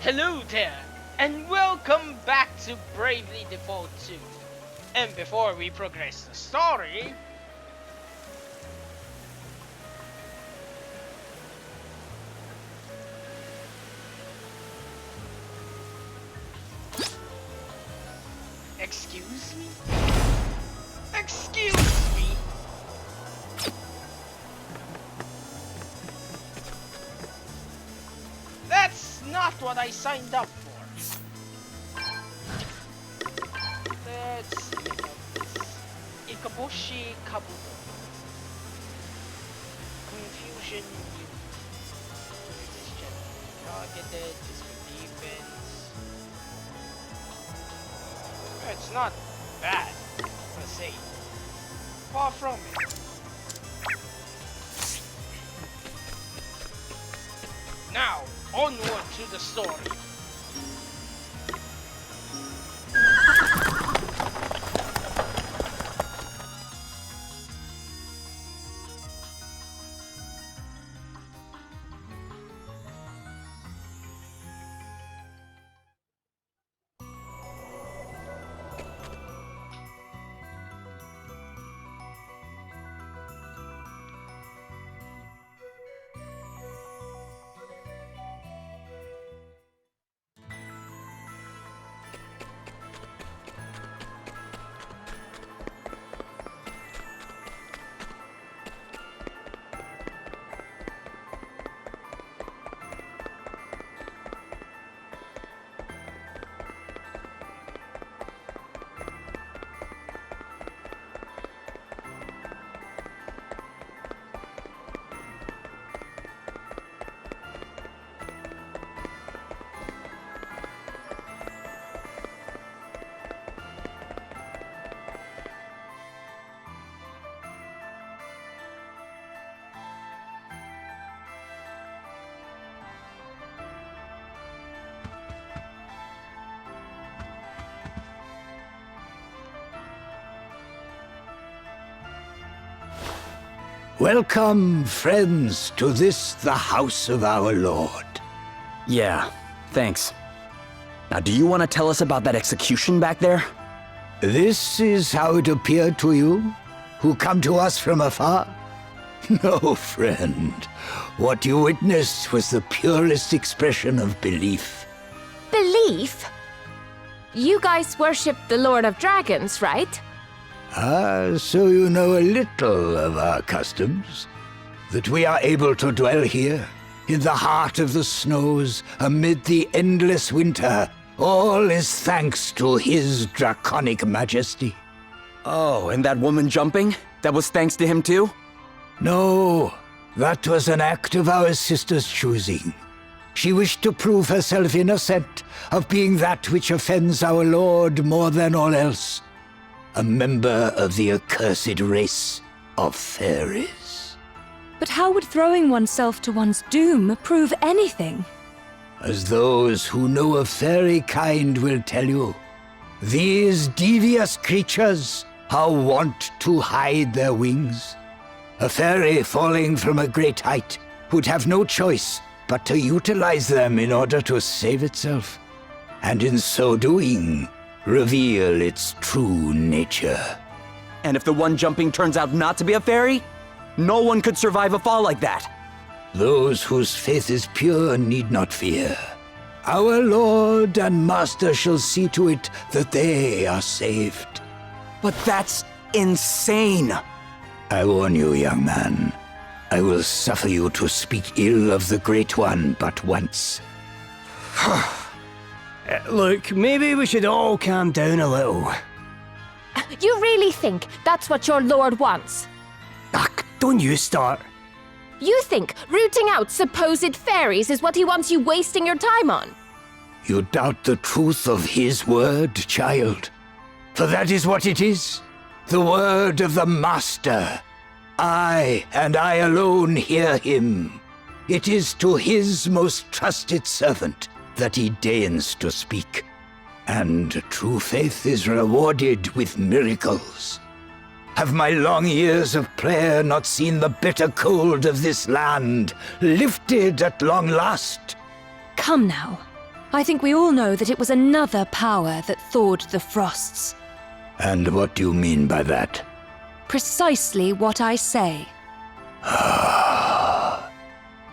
Hello there, and welcome back to Bravely Default 2. And before we progress the story, excuse me? Excuse me? That's not what I signed up for. Let's see about this. Ikaboshi Kabuto. Confusion unit. This generally targeted, this for defense. It's not bad, per se. Far from it. Now, onward to the story. Welcome, friends, to this, the house of our Lord. Yeah, thanks. Now, do you want to tell us about that execution back there? This is how it appeared to you, who come to us from afar? No, friend. What you witnessed was the purest expression of belief. Belief? You guys worship the Lord of Dragons, right? Ah, so you know a little of our customs. That we are able to dwell here, in the heart of the snows, amid the endless winter. All is thanks to his draconic majesty. Oh, and that woman jumping? That was thanks to him too? No, that was an act of our sister's choosing. She wished to prove herself innocent of being that which offends our Lord more than all else. A member of the accursed race of fairies. But how would throwing oneself to one's doom prove anything? As those who know of fairy kind will tell you, these devious creatures are wont to hide their wings. A fairy falling from a great height would have no choice but to utilize them in order to save itself, and in so doing, reveal its true nature. And if the one jumping turns out not to be a fairy, no one could survive a fall like that. Those whose faith is pure need not fear. Our Lord and Master shall see to it that they are saved. But that's insane. I warn you, young man. I will suffer you to speak ill of the Great One but once. Look, maybe we should all calm down a little. You really think that's what your lord wants? Ugh, don't you start. You think rooting out supposed fairies is what he wants you wasting your time on? You doubt the truth of his word, child? For that is what it is. The word of the Master. I, and I alone, hear him. It is to his most trusted servant that he deigns to speak. And true faith is rewarded with miracles. Have my long years of prayer not seen the bitter cold of this land lifted at long last? Come now. I think we all know that it was another power that thawed the frosts. And what do you mean by that? Precisely what I say.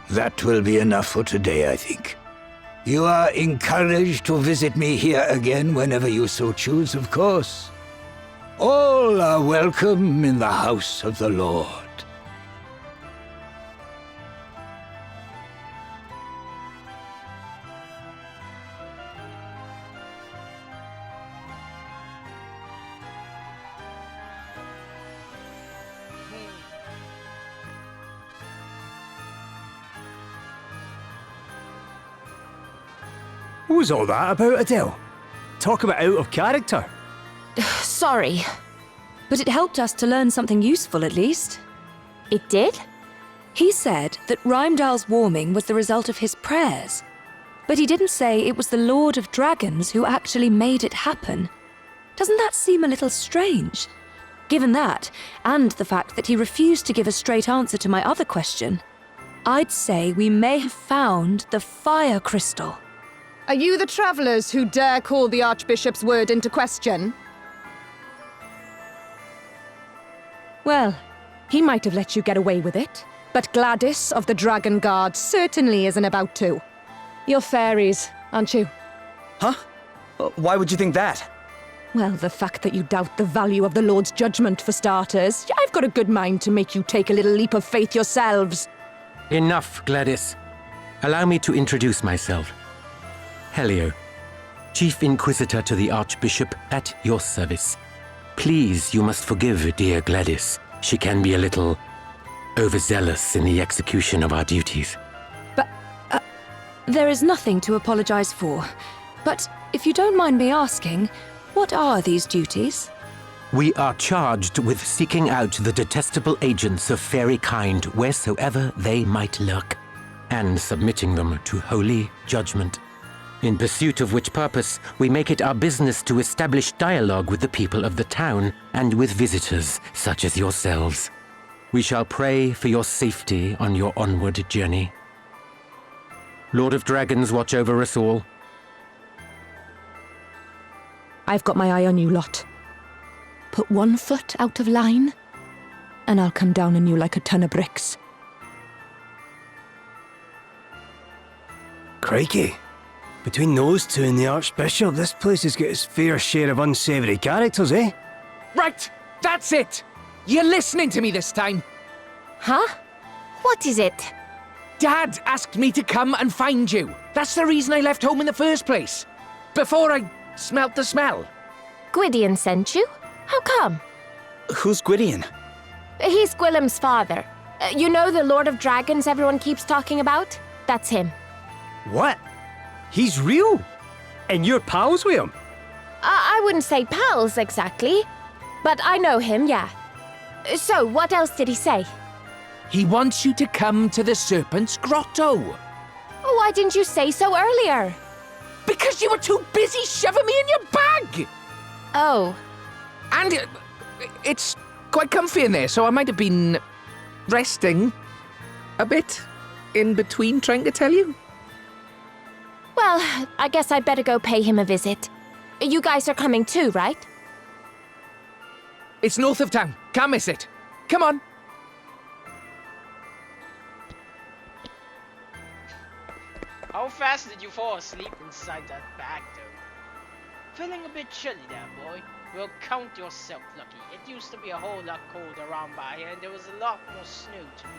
That will be enough for today, I think. You are encouraged to visit me here again whenever you so choose, of course. All are welcome in the house of the Lord. What was all that about, Adele? Talk about out of character. Sorry. But it helped us to learn something useful, at least. It did? He said that Rheimdall's warming was the result of his prayers. But he didn't say it was the Lord of Dragons who actually made it happen. Doesn't that seem a little strange? Given that, and the fact that he refused to give a straight answer to my other question, I'd say we may have found the fire crystal. Are you the travellers who dare call the Archbishop's word into question? Well, he might have let you get away with it, but Gladys of the Dragon Guard certainly isn't about to. You're fairies, aren't you? Huh? Why would you think that? Well, the fact that you doubt the value of the Lord's judgment, for starters. I've got a good mind to make you take a little leap of faith yourselves. Enough, Gladys. Allow me to introduce myself. Helio, Chief Inquisitor to the Archbishop, at your service. Please, you must forgive dear Gladys. She can be a little overzealous in the execution of our duties. But, there is nothing to apologize for. But if you don't mind me asking, what are these duties? We are charged with seeking out the detestable agents of fairy kind wheresoever they might lurk, and submitting them to holy judgment. In pursuit of which purpose, we make it our business to establish dialogue with the people of the town and with visitors such as yourselves. We shall pray for your safety on your onward journey. Lord of Dragons, watch over us all. I've got my eye on you lot. Put one foot out of line, and I'll come down on you like a ton of bricks. Crikey. Between those two and the Archbishop, this place has got its fair share of unsavoury characters, eh? Right, that's it. You're listening to me this time. Huh? What is it? Dad asked me to come and find you. That's the reason I left home in the first place. Before I smelt the smell. Gwydion sent you? How come? Who's Gwydion? He's Gwilym's father. You know the Lord of Dragons everyone keeps talking about? That's him. What? He's real? And you're pals with him? I wouldn't say pals exactly, but I know him, yeah. So, what else did he say? He wants you to come to the Serpent's Grotto. Why didn't you say so earlier? Because you were too busy shoving me in your bag. Oh. And it's quite comfy in there, so I might have been resting a bit in between trying to tell you. Well, I guess I'd better go pay him a visit. You guys are coming too, right? It's north of town. Can't miss it. Come on. How fast did you fall asleep inside that bag, though? Feeling a bit chilly there, boy. Well, count yourself lucky. It used to be a whole lot colder around by here, and there was a lot more snow to beat.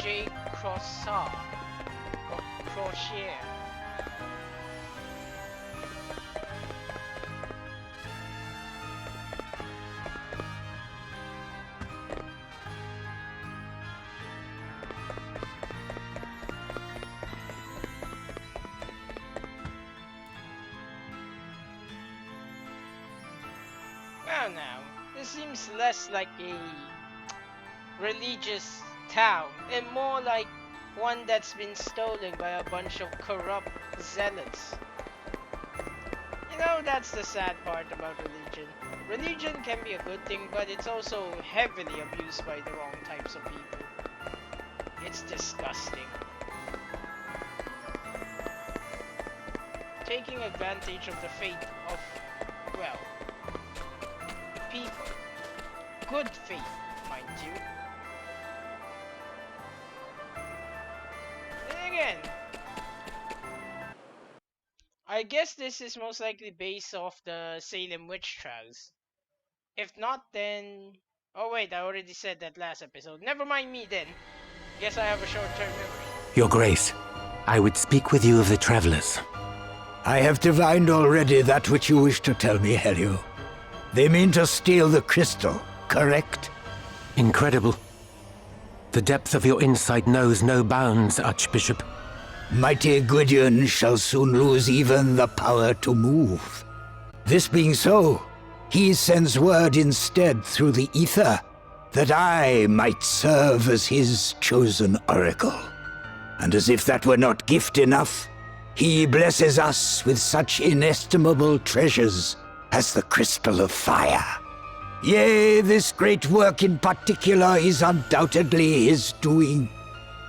J. Crossar or Crochet. Well now, this seems less like a religious town and more like one that's been stolen by a bunch of corrupt zealots. You know, that's the sad part about religion. Religion can be a good thing, but it's also heavily abused by the wrong types of people. It's disgusting. Taking advantage of the fate of, well, people. Good faith, mind you. Then again, I guess this is most likely based off the Salem witch trials. If not, then... Oh wait, I already said that last episode. Never mind me then. Guess I have a short-term memory. Your Grace, I would speak with you of the travelers. I have divined already that which you wish to tell me, Helio. They mean to steal the crystal, correct? Incredible. The depth of your insight knows no bounds, Archbishop. Mighty Gwydion shall soon lose even the power to move. This being so, he sends word instead through the ether that I might serve as his chosen oracle. And as if that were not gift enough, he blesses us with such inestimable treasures as the Crystal of Fire. Yea, this great work in particular is undoubtedly his doing,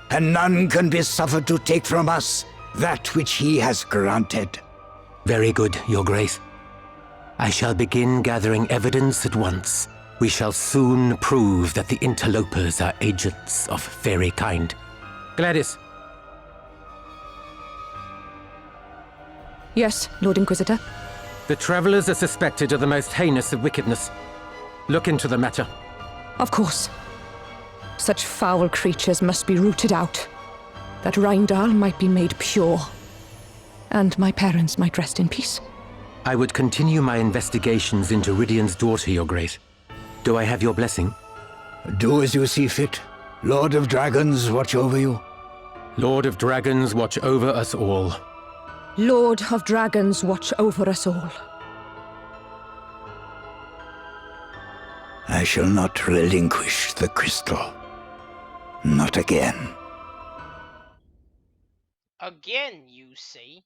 and none can be suffered to take from us that which he has granted. Very good, Your Grace. I shall begin gathering evidence at once. We shall soon prove that the interlopers are agents of fairy kind. Gladys. Yes, Lord Inquisitor. The travelers are suspected of the most heinous of wickedness. Look into the matter. Of course. Such foul creatures must be rooted out, that Rheindal might be made pure, and my parents might rest in peace. I would continue my investigations into Rydian's daughter, Your Grace. Do I have your blessing? Do as you see fit. Lord of Dragons, watch over you. Lord of Dragons, watch over us all. Lord of Dragons, watch over us all. I shall not relinquish the crystal. Not again. Again, you say?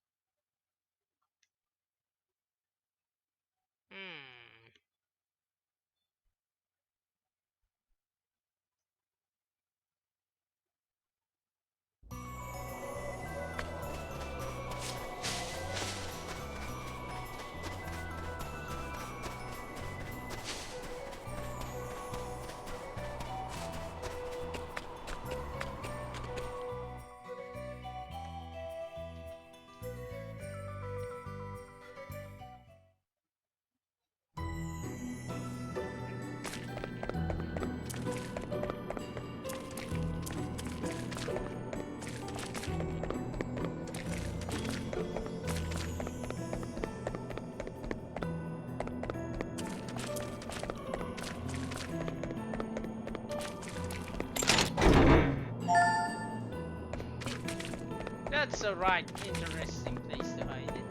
That's a right interesting place to hide it.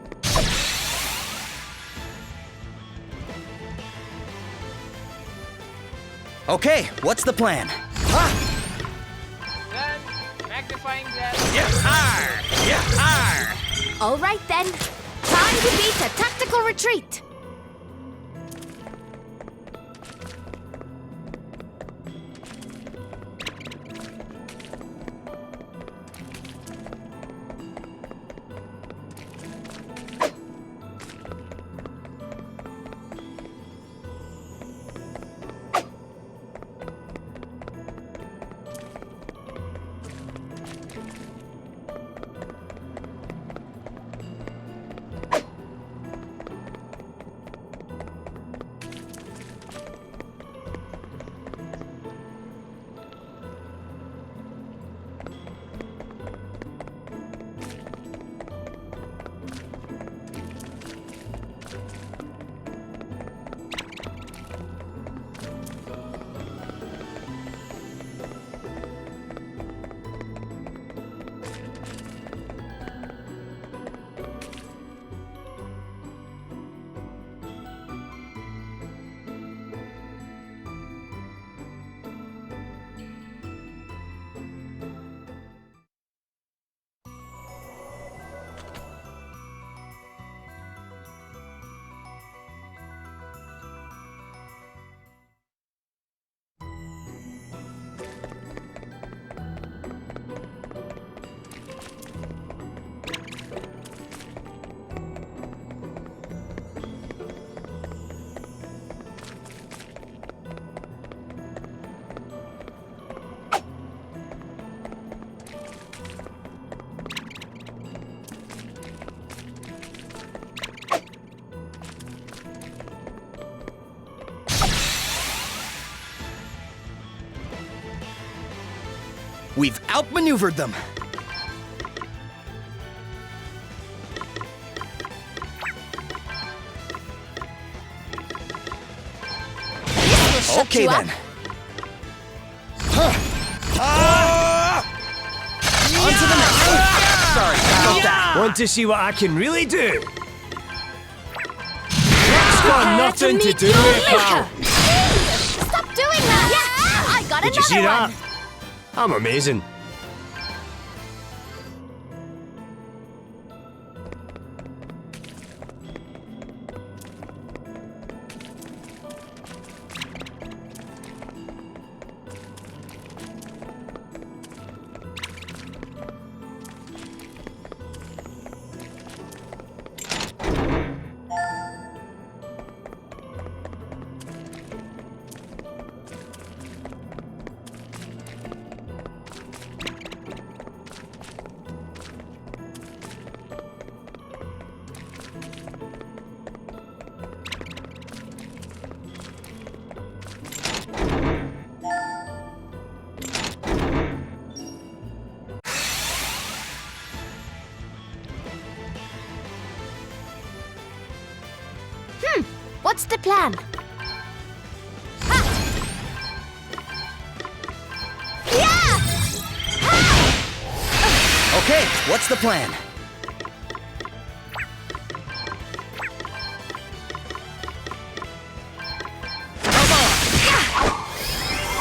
Okay, what's the plan? Gun, magnifying glass. All right then. Time to beat a tactical retreat. We've outmaneuvered them. Okay then. On to the next one. Sorry about that. Want to see what I can really do? That's got nothing to do with it, pal. Stop doing that! Yeah, I got Did you see another that? one. I'm amazing. What's the plan? Okay, what's the plan?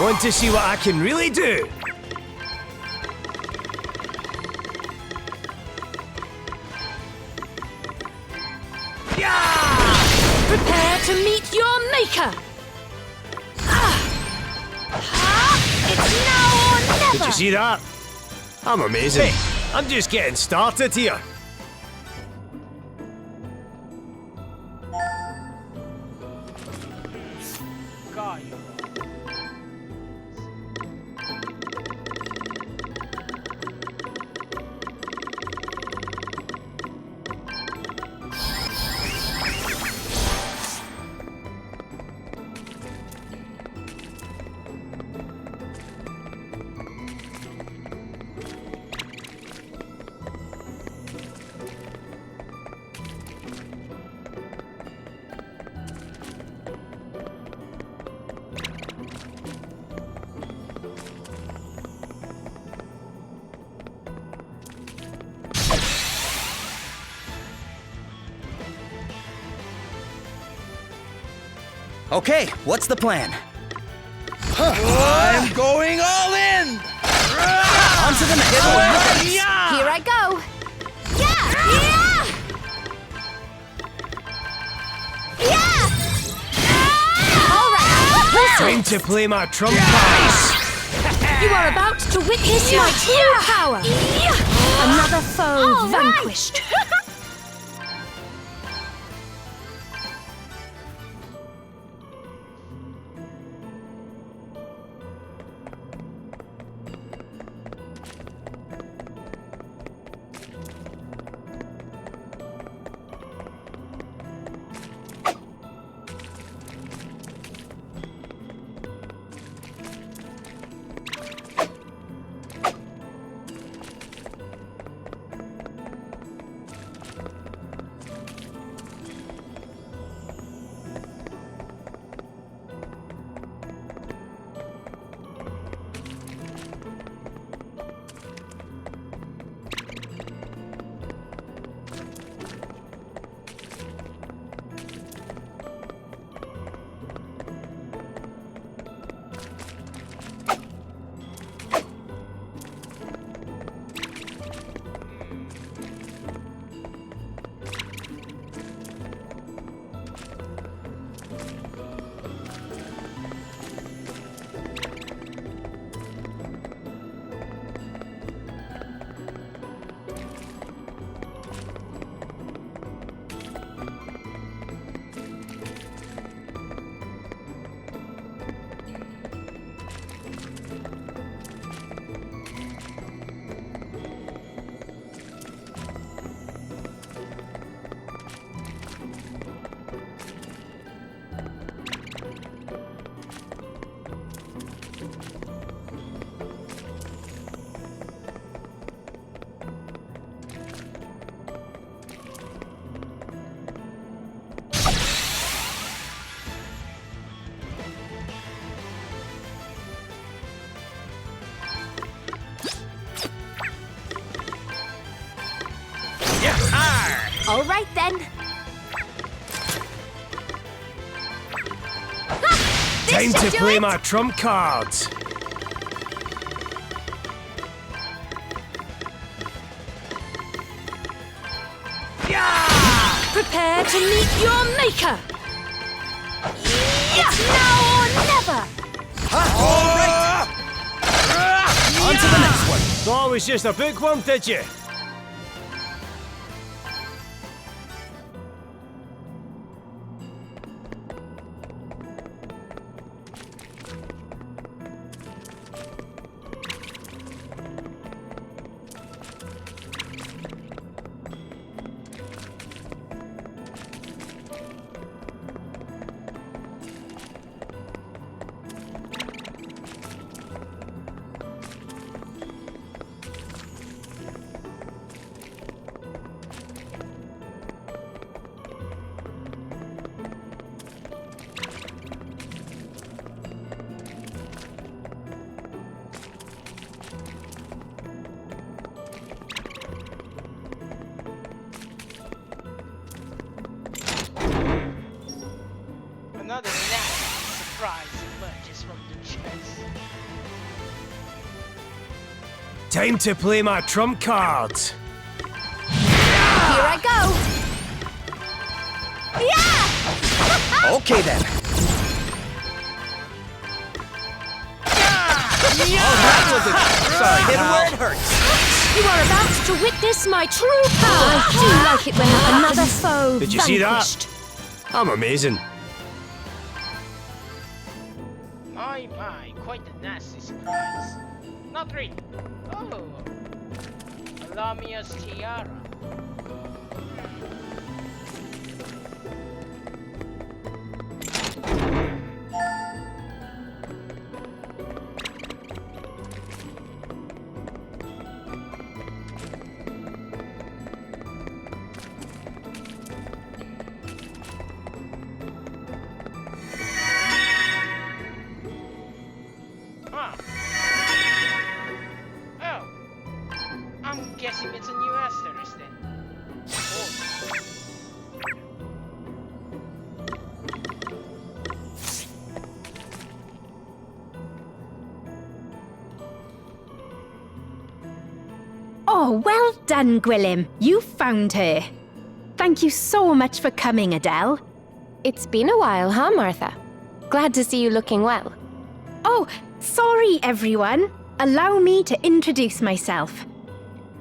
Want to see what I can really do? Prepare to meet your maker! It's now or never! Did you see that? I'm amazing. I'm just getting started here. God, you. Okay, what's the plan? I'm going all in! On to the next one. Here I go! Alright! Time to play my trump cards. You are about to witness my true power! Another foe vanquished. All right then. Time to play my trump cards. Prepare to meet your maker! It's now or never. On to the next one. Thought it was just a bookworm, did you? Another nasty surprise emerges from the chest. Time to play my trump cards. Here I go. Yeah! Okay then. Sorry, hit where it hurts. You are about to witness my true power! I do like it when another foe Did you see that? vanquished. I'm amazing. My, quite a nasty surprise. Not really. Oh, a Lamia's tiara. Oh, I'm guessing it's a new asterisk then. Oh, well done, Gwilym. You found her. Thank you so much for coming, Adele. It's been a while, huh, Martha? Glad to see you looking well. Oh, sorry, everyone. Allow me to introduce myself.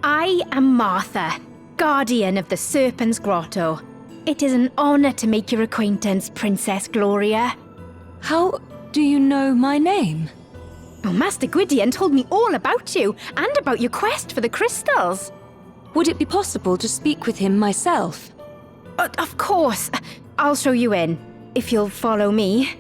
I am Martha, guardian of the Serpent's Grotto. It is an honor to make your acquaintance, Princess Gloria. How do you know my name? Oh, Master Gwydion told me all about you and about your quest for the crystals. Would it be possible to speak with him myself? Of course. I'll show you in, if you'll follow me.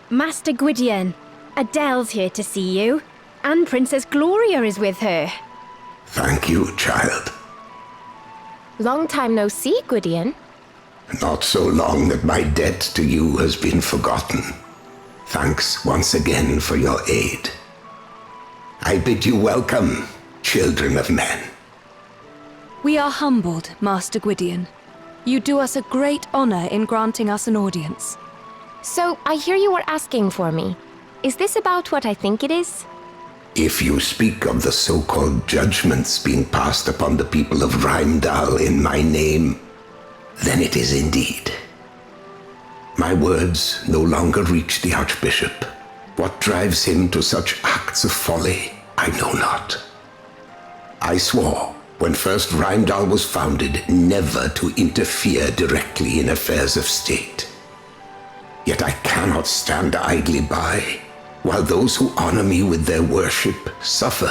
Master Gwydion, Adele's here to see you, and Princess Gloria is with her. Thank you, child. Long time no see, Gwydion. Not so long that my debt to you has been forgotten. Thanks once again for your aid. I bid you welcome, children of men. We are humbled, Master Gwydion. You do us a great honor in granting us an audience. So, I hear you were asking for me. Is this about what I think it is? If you speak of the so-called judgments being passed upon the people of Rheimdall in my name, then it is indeed. My words no longer reach the Archbishop. What drives him to such acts of folly, I know not. I swore, when first Rheimdall was founded, never to interfere directly in affairs of state. Yet I cannot stand idly by, while those who honor me with their worship suffer.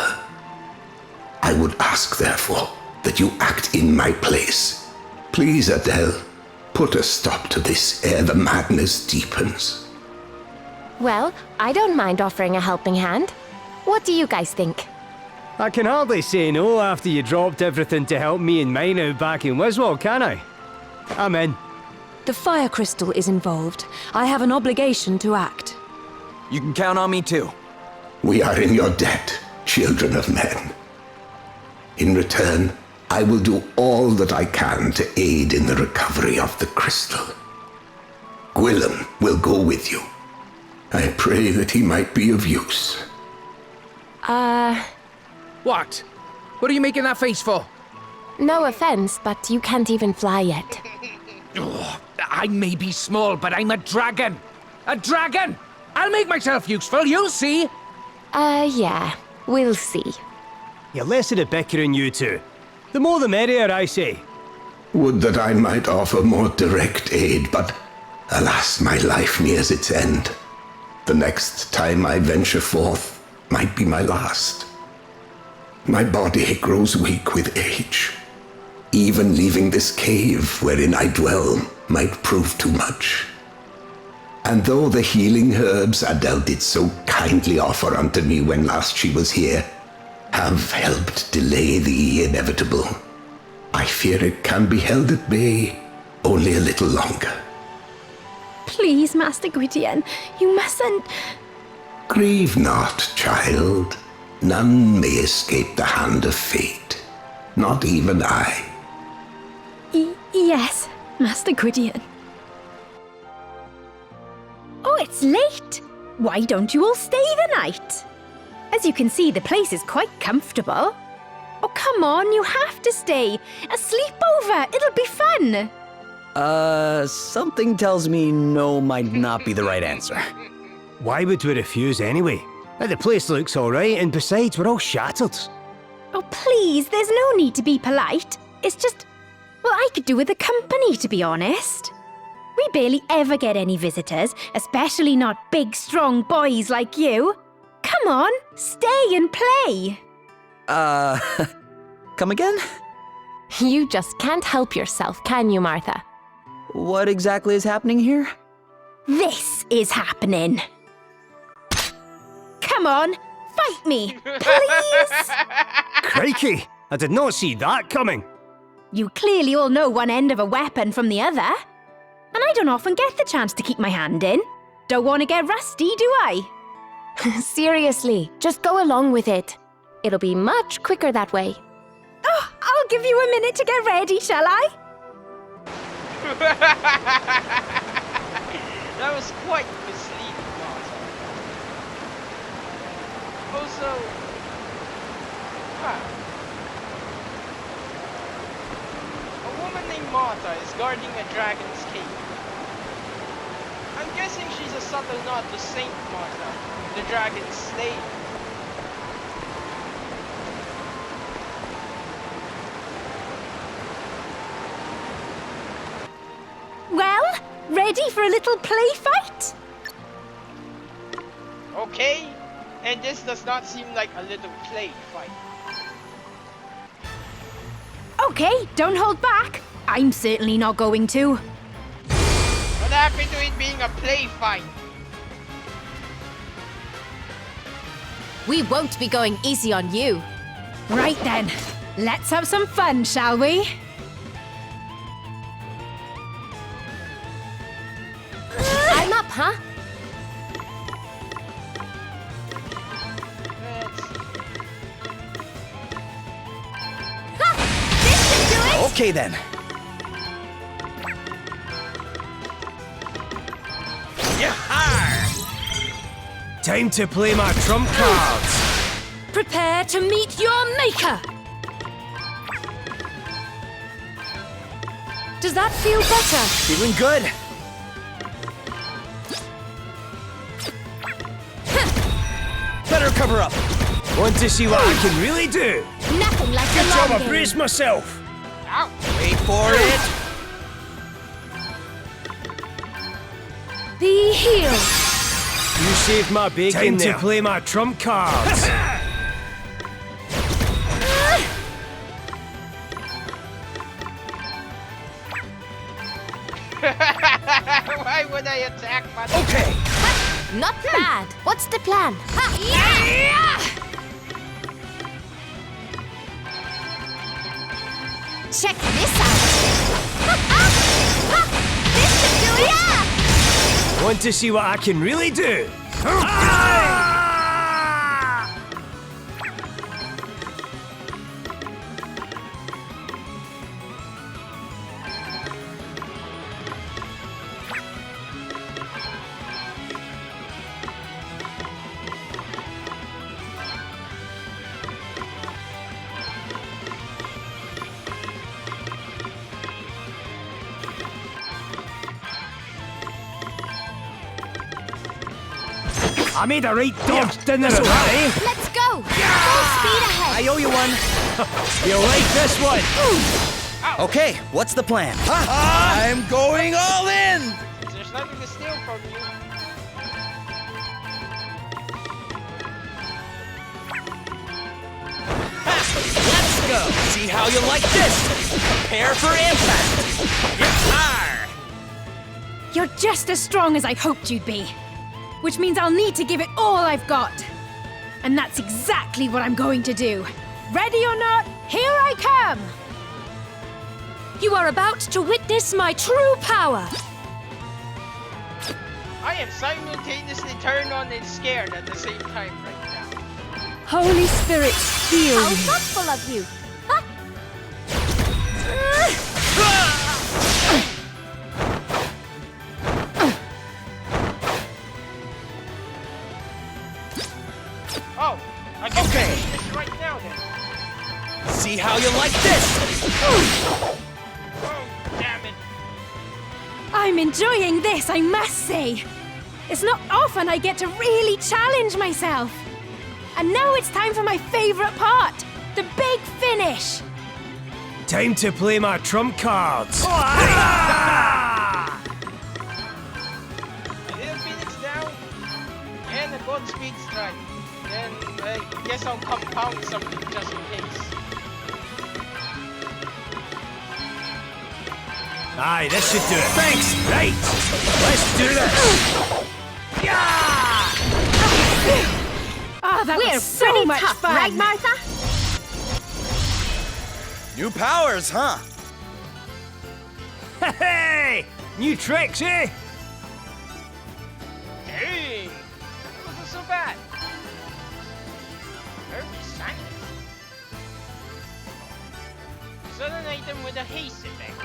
I would ask, therefore, that you act in my place. Please, Adele, put a stop to this ere the madness deepens. Well, I don't mind offering a helping hand. What do you guys think? I can hardly say no after you dropped everything to help me and mine out back in Wiswall, can I? I'm in. The fire crystal is involved. I have an obligation to act. You can count on me too. We are in your debt, children of men. In return, I will do all that I can to aid in the recovery of the crystal. Gwillem will go with you. I pray that he might be of use. What? What are you making that face for? No offense, but you can't even fly yet. Ugh, I may be small, but I'm a dragon. A dragon! I'll make myself useful, you'll see. Yeah, we'll see. You're less of the bickering, you two. The more the merrier, I say. Would that I might offer more direct aid, but alas, my life nears its end. The next time I venture forth might be my last. My body grows weak with age. Even leaving this cave wherein I dwell might prove too much. And though the healing herbs Adele did so kindly offer unto me when last she was here have helped delay the inevitable, I fear it can be held at bay only a little longer. Please, Master Gwydion, you mustn't. Grieve not, child. None may escape the hand of fate. Not even I. Yes, Master Gwydion. Oh, it's late. Why don't you all stay the night? As you can see, the place is quite comfortable. Oh, come on, you have to stay. A sleepover, it'll be fun. Something tells me no might not be the right answer. Why would we refuse anyway? The place looks alright, and besides, we're all shattered. Oh, please, there's no need to be polite. It's just, well, I could do with the company, to be honest. We barely ever get any visitors, especially not big, strong boys like you. Come on, stay and play. Come again? You just can't help yourself, can you, Martha? What exactly is happening here? This is happening. Come on, fight me, please. Crikey! I did not see that coming. You clearly all know one end of a weapon from the other. And I don't often get the chance to keep my hand in. Don't want to get rusty, do I? Seriously, just go along with it. It'll be much quicker that way. Oh, I'll give you a minute to get ready, shall I? That was quite misleading, Martha. Also, a woman named Martha is guarding a dragon's cave. I'm guessing she's a subtle nod to Saint Martha, the dragon's slave. Well, ready for a little play fight? Okay, and this does not seem like a little play fight. Okay, don't hold back. I'm certainly not going to. What happened to it being a play fight? We won't be going easy on you. Right then, let's have some fun, shall we? I'm up, huh? Okay then. Time to play my trump cards. Prepare to meet your maker! Does that feel better? Feeling good. Better cover up. Want to see what I can really do? Nothing like Good the job, long I game. braced myself. Ow! Wait for it. Be healed. You saved my bacon. Time to play my trump cards. Why would I attack my... Okay. Not bad. What's the plan? Ha! Yeah! Check this out! This should do it! Yeah! Want to see what I can really do? I made a right dog's dinner of that, eh? Let's go! Full speed ahead! I owe you one. You'll like this one. Okay, what's the plan? I'm going all in! There's nothing to steal from you. Let's go! See how you like this! Prepare for impact! Yar! You're just as strong as I hoped you'd be. Which means I'll need to give it all I've got. And that's exactly what I'm going to do. Ready or not, here I come! You are about to witness my true power. I am simultaneously turned on and scared at the same time right now. Holy Spirit, heal How me. thoughtful of you. Oh, I can Okay. finish this right now then. See how you like this! Oh, damn it. I'm enjoying this, I must say. It's not often I get to really challenge myself. And now it's time for my favorite part, the big finish. Time to play my trump cards. A little Phoenix down, and a Godspeed strike. Then I guess I'll compound something just in case. Aye, this should do it. Thanks. Right. Let's do this. Oh, that We're was so pretty much tough, fun. right, Martha? New powers, huh? Hey! New tricks, eh? Dang! That wasn't so bad. Herbie Sanders. Sudden item with a haste effect.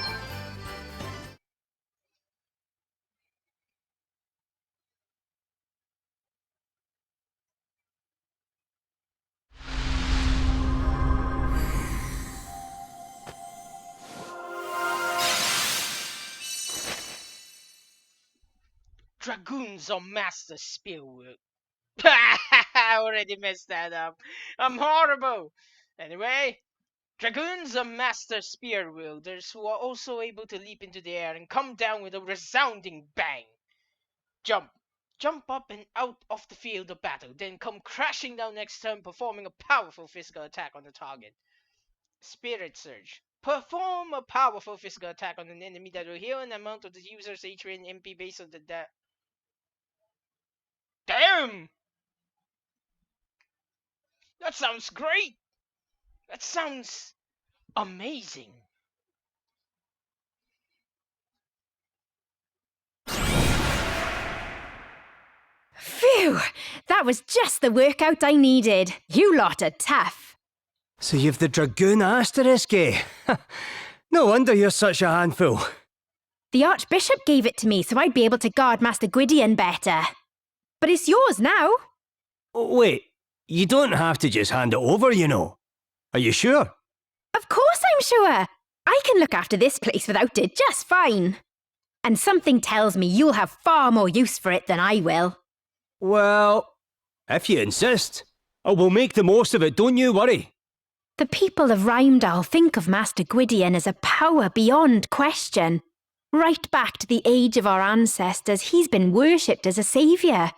Dragoons are master spearwork. I already messed that up. I'm horrible. Anyway, Dragoons are master spear wielders who are also able to leap into the air and come down with a resounding bang. Jump. Jump up and out of the field of battle, then come crashing down next turn, performing a powerful physical attack on the target. Spirit Surge. Perform a powerful physical attack on an enemy that will heal an amount of the user's HP and MP based on the Damn! That sounds great! That sounds amazing. Phew! That was just the workout I needed. You lot are tough. So you've the Dragoon asterisk, eh? No wonder you're such a handful. The Archbishop gave it to me so I'd be able to guard Master Gwydion better. But it's yours now. Oh, wait, you don't have to just hand it over, you know. Are you sure? Of course I'm sure. I can look after this place without it just fine. And something tells me you'll have far more use for it than I will. Well, if you insist. I will make the most of it, don't you worry. The people of Rymdal think of Master Gwydion as a power beyond question. Right back to the age of our ancestors, he's been worshipped as a saviour.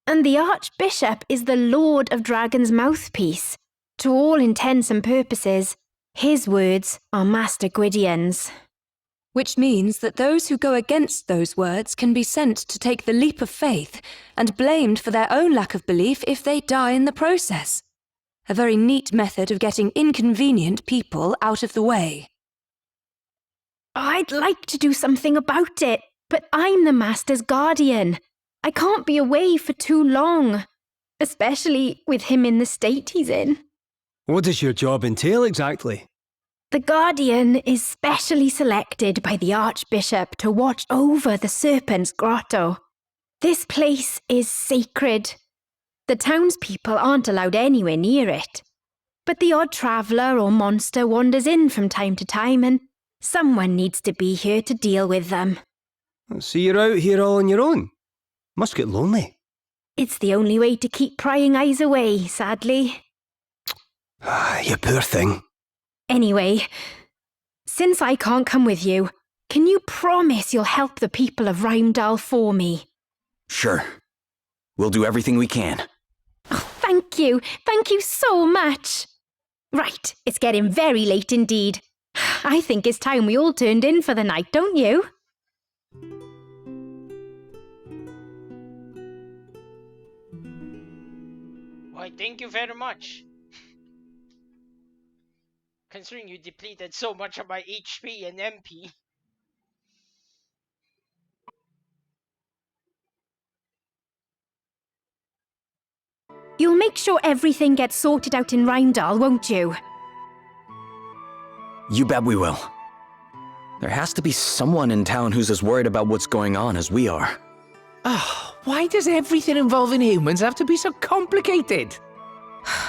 And the Archbishop is the Lord of Dragon's mouthpiece. To all intents and purposes, his words are Master Gwydion's. Which means that those who go against those words can be sent to take the leap of faith and blamed for their own lack of belief if they die in the process. A very neat method of getting inconvenient people out of the way. I'd like to do something about it, but I'm the Master's guardian. I can't be away for too long, especially with him in the state he's in. What does your job entail exactly? The Guardian is specially selected by the Archbishop to watch over the Serpent's Grotto. This place is sacred. The townspeople aren't allowed anywhere near it. But the odd traveller or monster wanders in from time to time, and someone needs to be here to deal with them. So you're out here all on your own? Must get lonely. It's the only way to keep prying eyes away, sadly. You poor thing. Anyway, since I can't come with you, can you promise you'll help the people of Rymedal for me? Sure. We'll do everything we can. Oh, thank you. Thank you so much. Right, it's getting very late indeed. I think it's time we all turned in for the night, don't you? Why, thank you very much. Considering you depleted so much of my HP and MP. You'll make sure everything gets sorted out in Rymedal, won't you? You bet we will. There has to be someone in town who's as worried about what's going on as we are. Oh, why does everything involving humans have to be so complicated?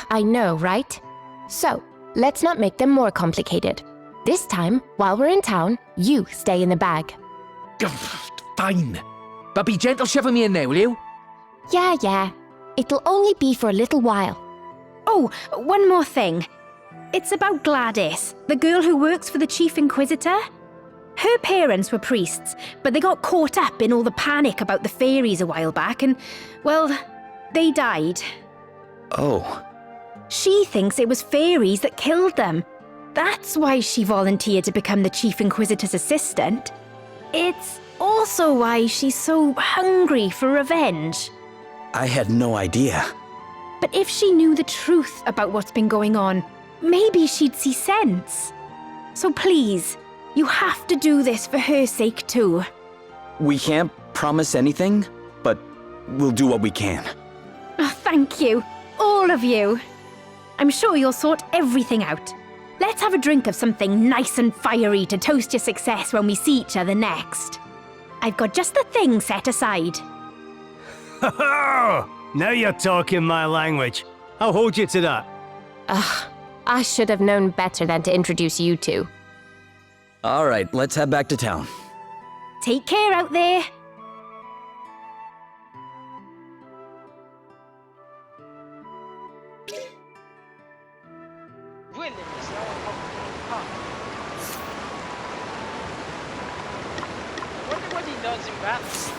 I know, right? So, let's not make them more complicated. This time, while we're in town, you stay in the bag. Fine. But be gentle shoving me in there, will you? Yeah. It'll only be for a little while. Oh, one more thing. It's about Gladys, the girl who works for the Chief Inquisitor. Her parents were priests, but they got caught up in all the panic about the fairies a while back and, well, they died. Oh. She thinks it was fairies that killed them. That's why she volunteered to become the Chief Inquisitor's assistant. It's also why she's so hungry for revenge. I had no idea. But if she knew the truth about what's been going on, maybe she'd see sense. So please, you have to do this for her sake too. We can't promise anything, but we'll do what we can. Oh, thank you, all of you. I'm sure you'll sort everything out. Let's have a drink of something nice and fiery to toast your success when we see each other next. I've got just the thing set aside. Now you're talking my language. I'll hold you to that. Ugh, I should have known better than to introduce you two. All right, let's head back to town. Take care out there. William is now a pub. I wonder what he does in battle.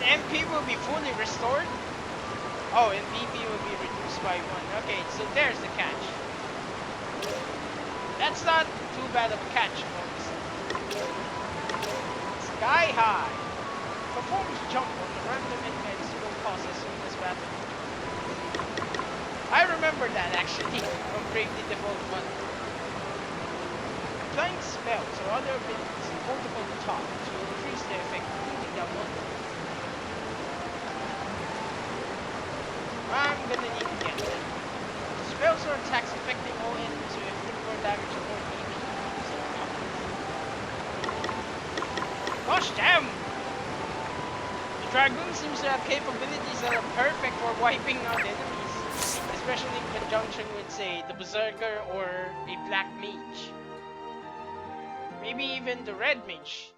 MP will be fully restored? Oh, and BP will be reduced by 1. Okay, so there's the catch. That's not too bad of a catch, folks. Sky high. Performs jump on the random inmates will pause as soon as battle. I remember that actually from Bravely Default 1. Applying spells or other abilities in multiple targets will increase their effect, including that one. I'm gonna need to get them. Spells or attacks affecting all enemies will inflict more damage or more BP. Gosh damn! The Dragoon seems to have capabilities that are perfect for wiping out enemies, especially in conjunction with, say, the Berserker or a Black Mage. Maybe even the Red Mage.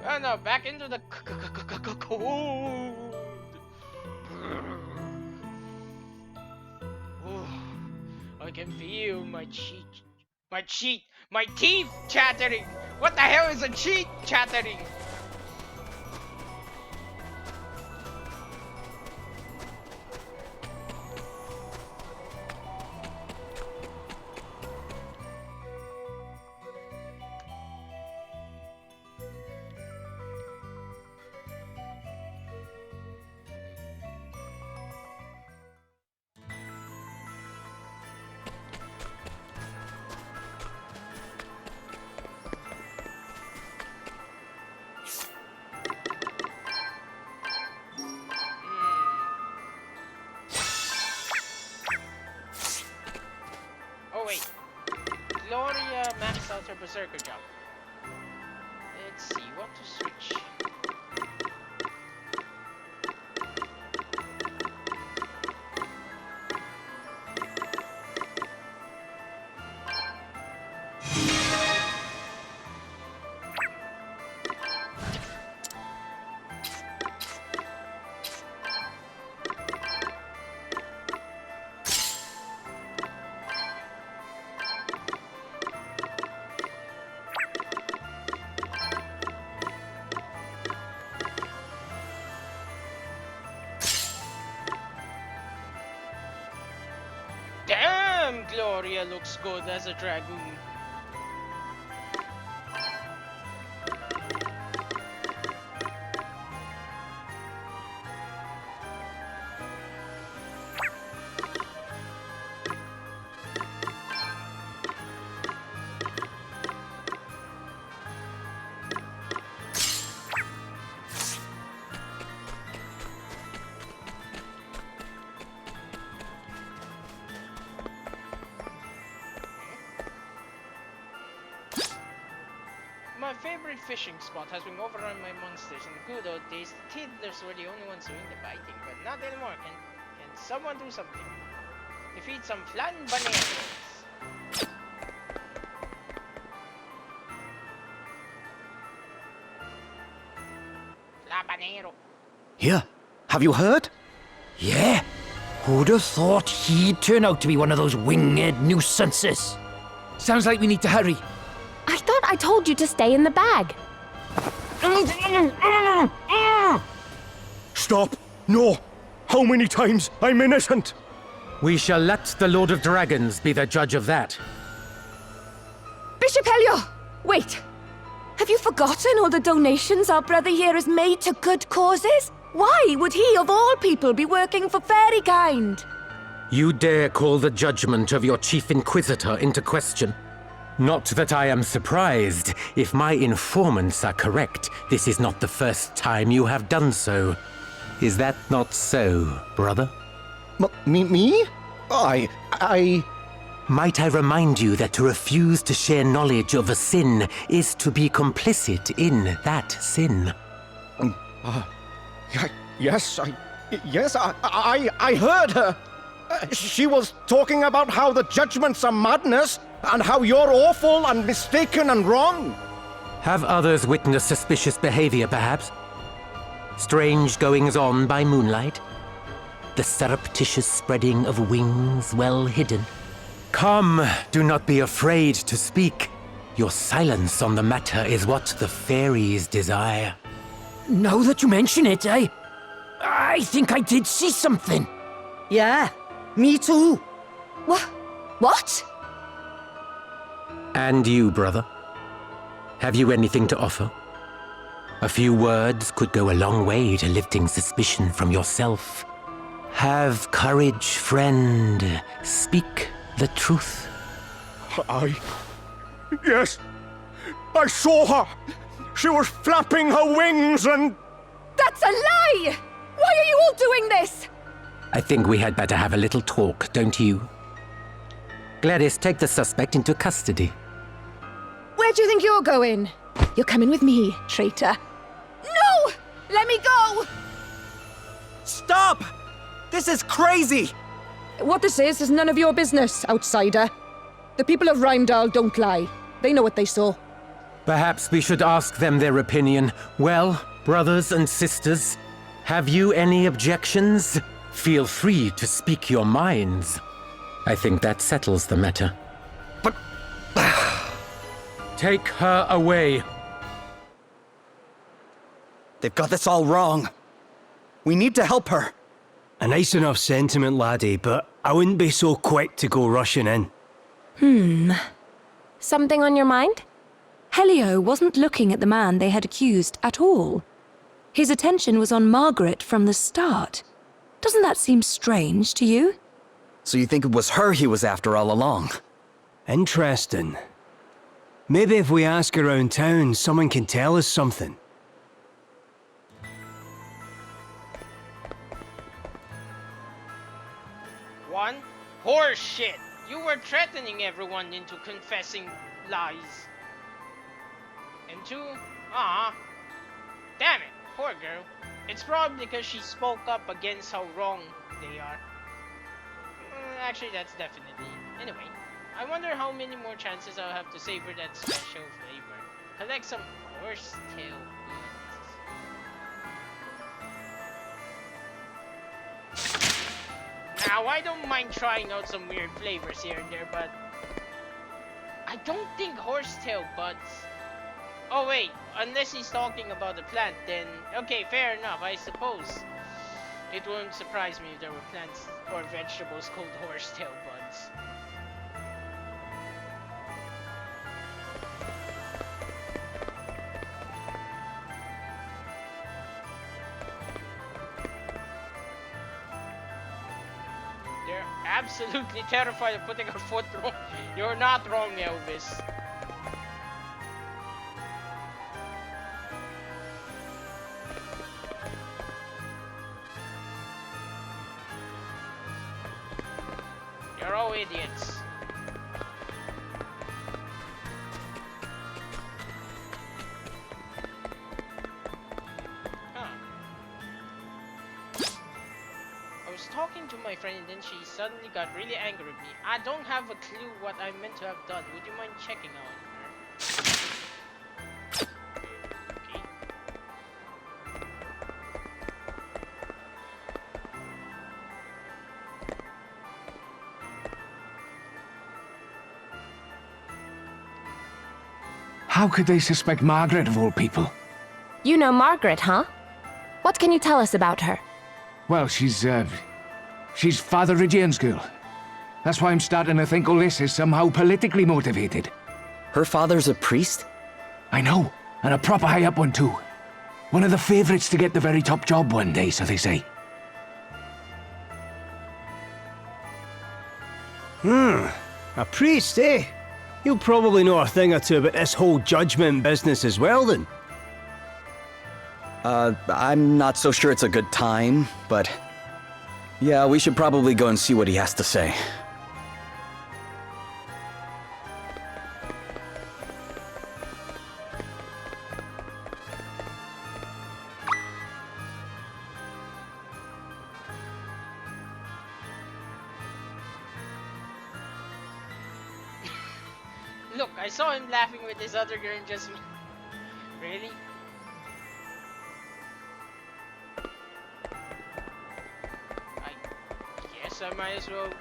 Oh no, back into the cold. I can feel my teeth chattering. What the hell is a cheat chattering? Gloria maxed out her Berserker jump. Let's see what to switch. Damn, Gloria looks good as a Dragoon. My favorite fishing spot has been overrun by monsters. In the good old days, the Tiddlers were the only ones doing the fighting, but not anymore. Can someone do something? Defeat some flattened bananas. Flabanero. Here, have you heard? Yeah. Who'd have thought he'd turn out to be one of those winged nuisances? Sounds like we need to hurry. I thought I told you to stay in the bag. Stop! No! How many times? I'm innocent! We shall let the Lord of Dragons be the judge of that. Bishop Helio! Wait! Have you forgotten all the donations our brother here has made to good causes? Why would he, of all people, be working for fairykind? You dare call the judgment of your chief inquisitor into question? Not that I am surprised. If my informants are correct, this is not the first time you have done so. Is that not so, brother? Me? Might I remind you that to refuse to share knowledge of a sin is to be complicit in that sin? Yes, I heard her. She was talking about how the judgments are madness, and how you're awful and mistaken and wrong. Have others witnessed suspicious behavior, perhaps? Strange goings-on by moonlight? The surreptitious spreading of wings well hidden? Come, do not be afraid to speak. Your silence on the matter is what the fairies desire. Now that you mention it, I think I did see something. Yeah, me too. What? And you, brother? Have you anything to offer? A few words could go a long way to lifting suspicion from yourself. Have courage, friend. Speak the truth. Yes, I saw her. She was flapping her wings and... That's a lie! Why are you all doing this? I think we had better have a little talk, don't you? Gladys, take the suspect into custody. Where do you think you're going? You're coming with me, traitor. No! Let me go! Stop! This is crazy! What this is none of your business, outsider. The people of Rymdal don't lie. They know what they saw. Perhaps we should ask them their opinion. Well, brothers and sisters, have you any objections? Feel free to speak your minds. I think that settles the matter. But... Take her away. They've got this all wrong. We need to help her. A nice enough sentiment, laddie, but I wouldn't be so quick to go rushing in. Something on your mind? Helio wasn't looking at the man they had accused at all. His attention was on Margaret from the start. Doesn't that seem strange to you? So you think it was her he was after all along? Interesting. Maybe if we ask around town, someone can tell us something. One, horse shit. You were threatening everyone into confessing lies. And two, damn it, poor girl. It's probably because she spoke up against how wrong they are. Actually, that's definitely. Anyway, I wonder how many more chances I'll have to savor that special flavor. Collect some horsetail beans. Now, I don't mind trying out some weird flavors here and there, but I don't think horsetail buds. Oh wait, unless he's talking about the plant, then okay, fair enough, I suppose. It wouldn't surprise me if there were plants or vegetables called horsetail buds. They're absolutely terrified of putting our foot wrong. You're not wrong, Elvis. You're all idiots. I was talking to my friend and then she suddenly got really angry with me. I don't have a clue what I meant to have done. Would you mind checking on her? Okay. How could they suspect Margaret of all people? You know Margaret, huh? What can you tell us about her? Well, she's Father Regian's girl. That's why I'm starting to think all this is somehow politically motivated. Her father's a priest? I know, and a proper high-up one too. One of the favourites to get the very top job one day, so they say. A priest, eh? He'll probably know a thing or two about this whole judgment business as well, then. I'm not so sure it's a good time, but... yeah, we should probably go and see what he has to say. Look, I saw him laughing with this other girl and just me. Really? I guess I might as well.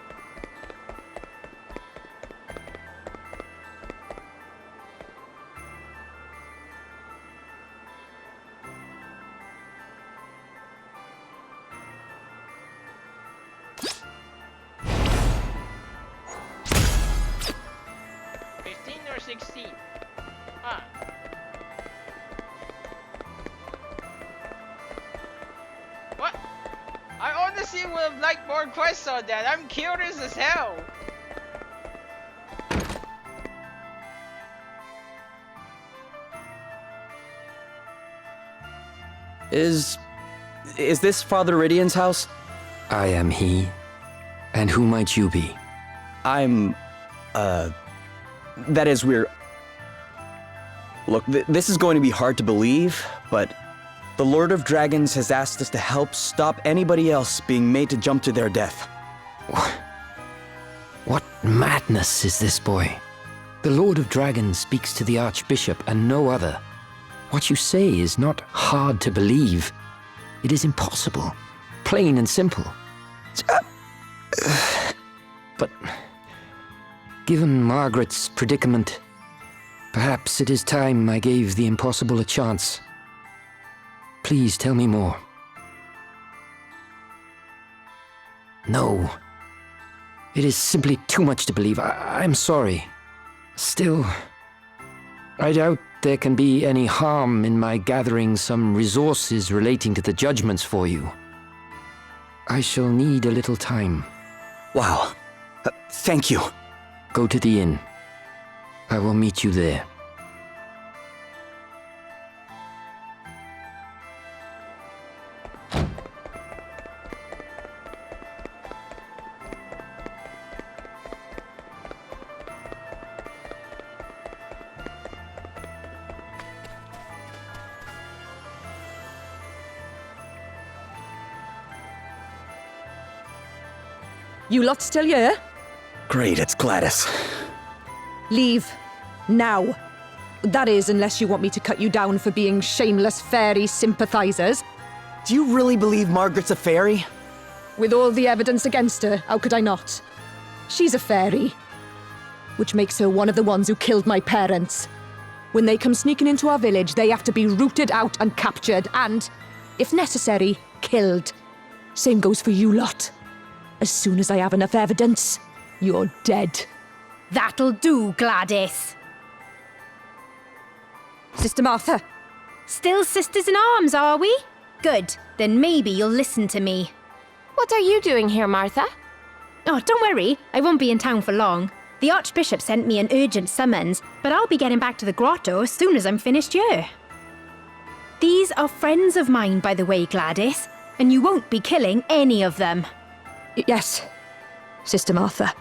Or 16. Huh. What? I honestly would have liked more quests on that. I'm curious as hell. Is this Father Iridian's house? I am he. And who might you be? I'm, that is, we're... Look, this is going to be hard to believe, but the Lord of Dragons has asked us to help stop anybody else being made to jump to their death. What madness is this, boy? The Lord of Dragons speaks to the Archbishop and no other. What you say is not hard to believe. It is impossible. Plain and simple. But given Margaret's predicament, perhaps it is time I gave the impossible a chance. Please tell me more. No. It is simply too much to believe. I'm sorry. Still, I doubt there can be any harm in my gathering some resources relating to the judgments for you. I shall need a little time. Wow. Thank you. Go to the inn. I will meet you there. You lot still here? Great, it's Gladys. Leave. Now. That is, unless you want me to cut you down for being shameless fairy sympathizers. Do you really believe Margaret's a fairy? With all the evidence against her, how could I not? She's a fairy. Which makes her one of the ones who killed my parents. When they come sneaking into our village, they have to be rooted out and captured and, if necessary, killed. Same goes for you lot. As soon as I have enough evidence, you're dead. That'll do, Gladys. Sister Martha. Still sisters in arms, are we? Good. Then maybe you'll listen to me. What are you doing here, Martha? Oh, don't worry. I won't be in town for long. The Archbishop sent me an urgent summons, but I'll be getting back to the grotto as soon as I'm finished here. These are friends of mine, by the way, Gladys, and you won't be killing any of them. Yes, Sister Martha.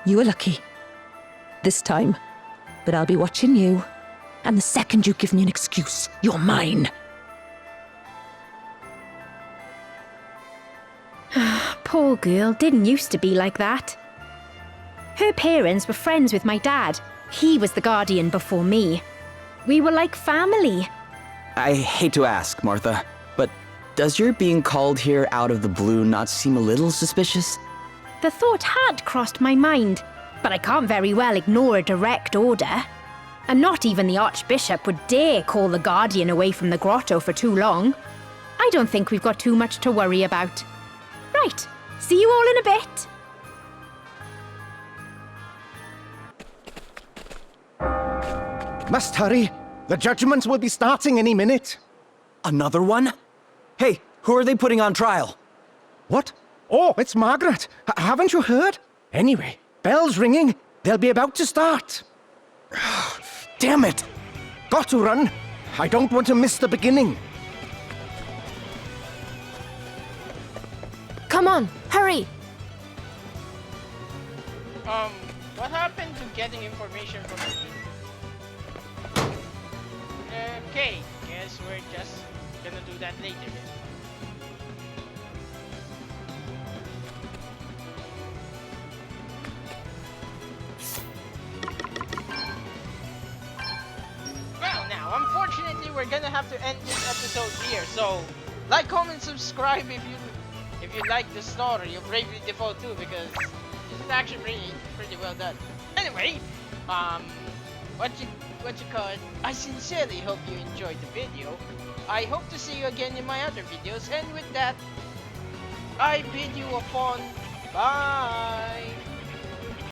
You were lucky. This time. But I'll be watching you. And the second you give me an excuse, you're mine. Poor girl didn't used to be like that. Her parents were friends with my dad. He was the guardian before me. We were like family. I hate to ask, Martha, but does your being called here out of the blue not seem a little suspicious? The thought had crossed my mind, but I can't very well ignore a direct order. And not even the Archbishop would dare call the Guardian away from the grotto for too long. I don't think we've got too much to worry about. Right, see you all in a bit. Must hurry. The judgments will be starting any minute. Another one? Hey, who are they putting on trial? What? Oh, it's Margaret. Haven't you heard? Anyway, bell's ringing. They'll be about to start. Damn it! Got to run. I don't want to miss the beginning. Come on, hurry! What happened to getting information from the inn? Okay, guess we're just gonna do that later then. unfortunately, we're gonna have to end this episode here. So, like, comment, subscribe if you like the story of Bravely Default 2, because this is actually pretty well done. Anyway, what you call it? I sincerely hope you enjoyed the video. I hope to see you again in my other videos, and with that, I bid you upon. Bye.